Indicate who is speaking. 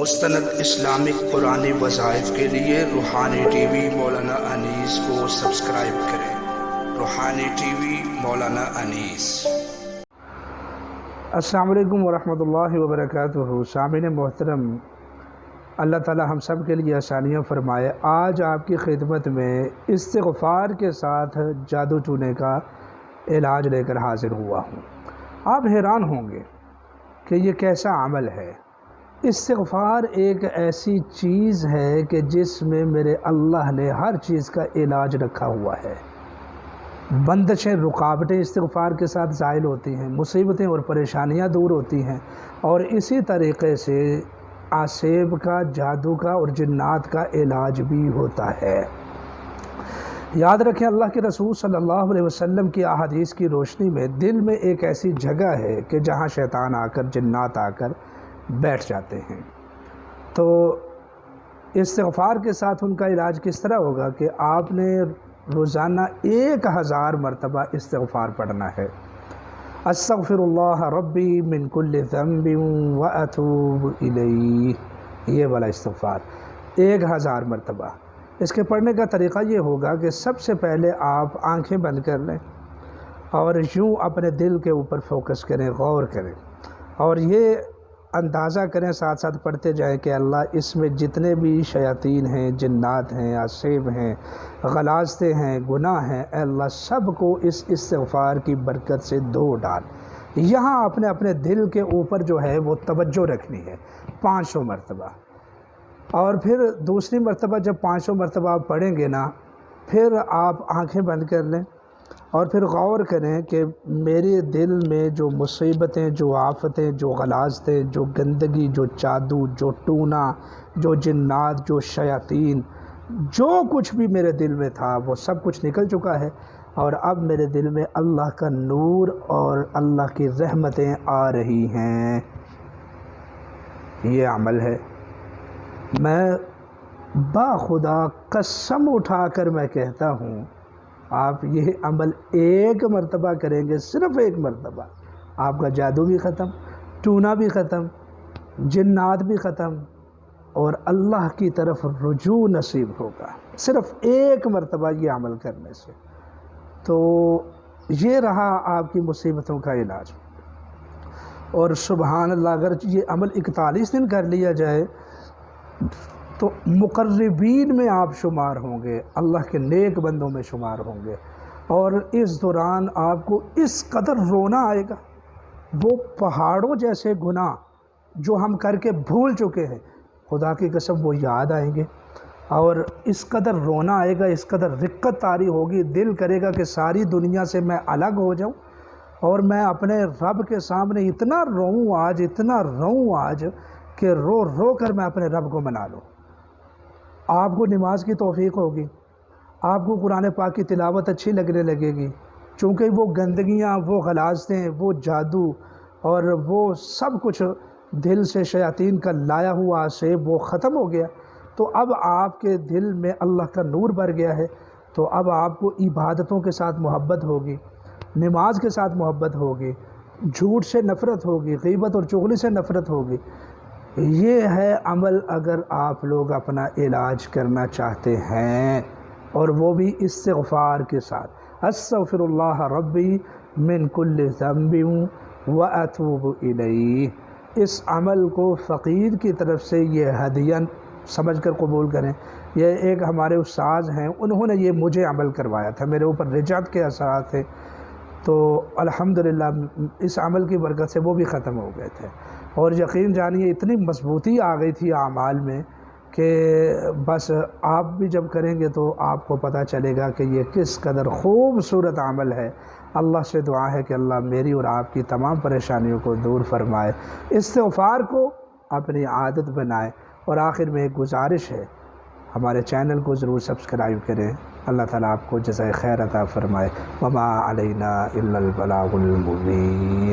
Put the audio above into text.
Speaker 1: مستند اسلامک قرآنی وظائف کے لیے روحانی ٹی وی مولانا انیس کو سبسکرائب کریں۔ روحانی ٹی وی مولانا انیس۔
Speaker 2: السلام علیکم ورحمۃ اللہ وبرکاتہ۔ سامعین محترم، اللہ تعالی ہم سب کے لیے آسانیاں فرمائے۔ آج آپ کی خدمت میں استغفار کے ساتھ جادو ٹونے کا علاج لے کر حاضر ہوا ہوں۔ آپ حیران ہوں گے کہ یہ کیسا عمل ہے۔ استغفار ایک ایسی چیز ہے کہ جس میں میرے اللہ نے ہر چیز کا علاج رکھا ہوا ہے۔ بندشیں، رکاوٹیں استغفار کے ساتھ زائل ہوتی ہیں، مصیبتیں اور پریشانیاں دور ہوتی ہیں، اور اسی طریقے سے آسیب کا، جادو کا اور جنات کا علاج بھی ہوتا ہے۔ یاد رکھیں، اللہ کے رسول صلی اللہ علیہ وسلم کی احادیث کی روشنی میں دل میں ایک ایسی جگہ ہے کہ جہاں شیطان آ کر، جنات آ کر بیٹھ جاتے ہیں۔ تو استغفار کے ساتھ ان کا علاج کس طرح ہوگا کہ آپ نے روزانہ 1000 مرتبہ استغفار پڑھنا ہے۔ استغفر اللہ ربی من کل ذنب واتوب الیہ، یہ والا استغفار 1000 مرتبہ۔ اس کے پڑھنے کا طریقہ یہ ہوگا کہ سب سے پہلے آپ آنکھیں بند کر لیں اور یوں اپنے دل کے اوپر فوکس کریں، غور کریں، اور یہ اندازہ کریں، ساتھ ساتھ پڑھتے جائیں کہ اللہ اس میں جتنے بھی شیاطین ہیں، جنات ہیں، آسیب ہیں، غلاظتیں ہیں، گناہ ہیں، اے اللہ سب کو اس استغفار کی برکت سے دھو ڈال۔ یہاں اپنے اپنے دل کے اوپر جو ہے وہ توجہ رکھنی ہے 500 مرتبہ۔ اور پھر دوسری مرتبہ جب 500 مرتبہ آپ پڑھیں گے نا، پھر آپ آنکھیں بند کر لیں اور پھر غور کریں کہ میرے دل میں جو مصیبتیں، جو آفتیں، جو غلاظتیں، جو گندگی، جو جادو، جو ٹونا، جو جنات، جو شیاطین، جو کچھ بھی میرے دل میں تھا وہ سب کچھ نکل چکا ہے، اور اب میرے دل میں اللہ کا نور اور اللہ کی رحمتیں آ رہی ہیں۔ یہ عمل ہے۔ میں باخدا قسم اٹھا کر میں کہتا ہوں، آپ یہ عمل 1 مرتبہ کریں گے، صرف 1 مرتبہ، آپ کا جادو بھی ختم، ٹونا بھی ختم، جنات بھی ختم، اور اللہ کی طرف رجوع نصیب ہوگا، صرف 1 مرتبہ یہ عمل کرنے سے۔ تو یہ رہا آپ کی مصیبتوں کا علاج۔ اور سبحان اللہ، اگر یہ عمل 41 دن کر لیا جائے تو مقربین میں آپ شمار ہوں گے، اللہ کے نیک بندوں میں شمار ہوں گے، اور اس دوران آپ کو اس قدر رونا آئے گا، وہ پہاڑوں جیسے گناہ جو ہم کر کے بھول چکے ہیں، خدا کی قسم وہ یاد آئیں گے، اور اس قدر رونا آئے گا، اس قدر رقت طاری ہوگی، دل کرے گا کہ ساری دنیا سے میں الگ ہو جاؤں اور میں اپنے رب کے سامنے اتنا روؤں آج، اتنا روؤں آج کہ رو رو کر میں اپنے رب کو منا لوں۔ آپ کو نماز کی توفیق ہوگی، آپ کو قرآن پاک کی تلاوت اچھی لگنے لگے گی، چونکہ وہ گندگیاں، وہ غلاظتیں، وہ جادو اور وہ سب کچھ دل سے شیاطین کا لایا ہوا آسیب وہ ختم ہو گیا۔ تو اب آپ کے دل میں اللہ کا نور بھر گیا ہے، تو اب آپ کو عبادتوں کے ساتھ محبت ہوگی، نماز کے ساتھ محبت ہوگی، جھوٹ سے نفرت ہوگی، غیبت اور چغلی سے نفرت ہوگی۔ یہ ہے عمل اگر آپ لوگ اپنا علاج کرنا چاہتے ہیں، اور وہ بھی استغفار کے ساتھ۔ استغفر اللہ ربی من کل ذنب واتوب الیہ۔ اس عمل کو فقیر کی طرف سے یہ ہدیہ سمجھ کر قبول کریں۔ یہ ایک ہمارے استاذ ہیں، انہوں نے یہ مجھے عمل کروایا تھا، میرے اوپر رجعت کے اثرات تھے، تو الحمدللہ اس عمل کی برکت سے وہ بھی ختم ہو گئے تھے، اور یقین جانیے اتنی مضبوطی آ گئی تھی اعمال میں کہ بس آپ بھی جب کریں گے تو آپ کو پتہ چلے گا کہ یہ کس قدر خوبصورت عمل ہے۔ اللہ سے دعا ہے کہ اللہ میری اور آپ کی تمام پریشانیوں کو دور فرمائے، استغفار کو اپنی عادت بنائے۔ اور آخر میں ایک گزارش ہے، ہمارے چینل کو ضرور سبسکرائب کریں۔ اللہ تعالیٰ آپ کو جزائے خیر عطا فرمائے۔ وما علینا الا البلاغ المبین۔